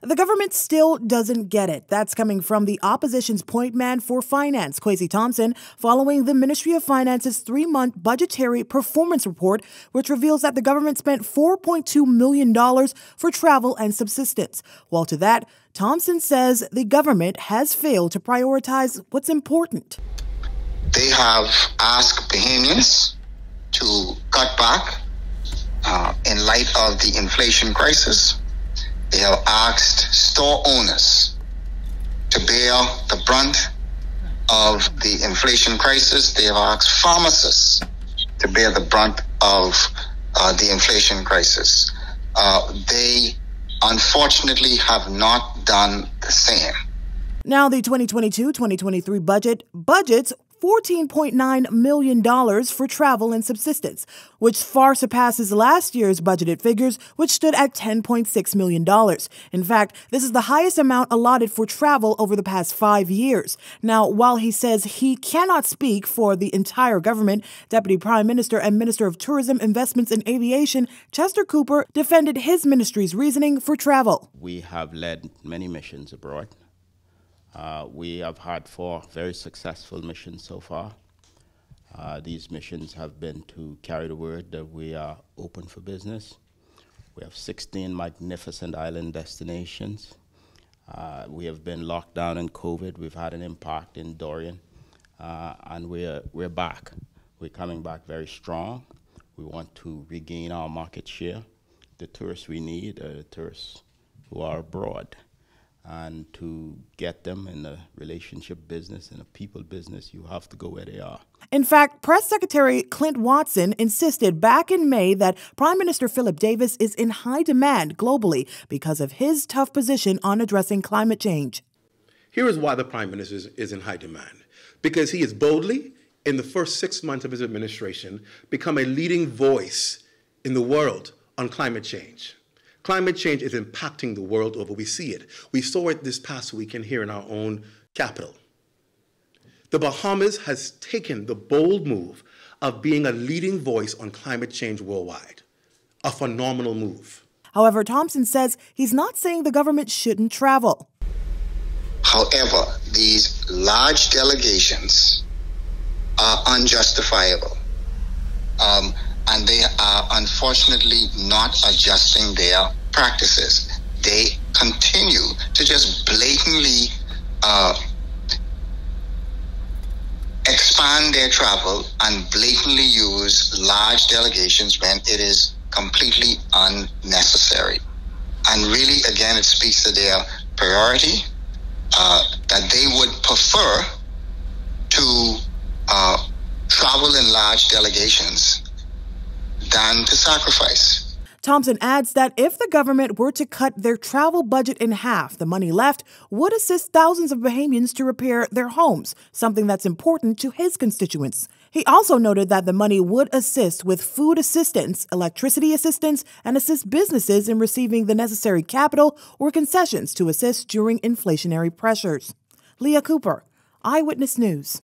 The government still doesn't get it. That's coming from the opposition's point man for finance, Thompson, following the Ministry of Finance's 3-month budgetary performance report, which reveals that the government spent $4.2 million for travel and subsistence. While to that, Thompson says the government has failed to prioritize what's important. They have asked Bahamians to cut back in light of the inflation crisis. They have asked store owners to bear the brunt of the inflation crisis. They have asked pharmacists to bear the brunt of the inflation crisis. They unfortunately have not done the same. Now, the 2022-2023 budgets $14.9 million for travel and subsistence, which far surpasses last year's budgeted figures, which stood at $10.6 million. In fact, this is the highest amount allotted for travel over the past 5 years. Now, while he says he cannot speak for the entire government, Deputy Prime Minister and Minister of Tourism, Investments and Aviation, Chester Cooper, defended his ministry's reasoning for travel. We have led many missions abroad. We have had 4 very successful missions so far. These missions have been to carry the word that we are open for business. We have 16 magnificent island destinations. We have been locked down in COVID. We've had an impact in Dorian, and we're back. We're coming back very strong. We want to regain our market share. The tourists we need are the tourists who are abroad. And to get them in the relationship business, in a people business, you have to go where they are. In fact, Press Secretary Clint Watson insisted back in May that Prime Minister Philip Davis is in high demand globally because of his tough position on addressing climate change. Here is why the Prime Minister is in high demand. Because he has boldly, in the first 6 months of his administration, become a leading voice in the world on climate change. Climate change is impacting the world over. We see it. We saw it this past weekend here in our own capital. The Bahamas has taken the bold move of being a leading voice on climate change worldwide. A phenomenal move. However, Thompson says he's not saying the government shouldn't travel. However, these large delegations are unjustifiable. And they are unfortunately not adjusting their practices. They continue to just blatantly expand their travel and blatantly use large delegations when it is completely unnecessary. And really, again, it speaks to their priority, that they would prefer to travel in large delegations than to sacrifice. Thompson adds that if the government were to cut their travel budget in half, the money left would assist thousands of Bahamians to repair their homes, something that's important to his constituents. He also noted that the money would assist with food assistance, electricity assistance, and assist businesses in receiving the necessary capital or concessions to assist during inflationary pressures. Leah Cooper, Eyewitness News.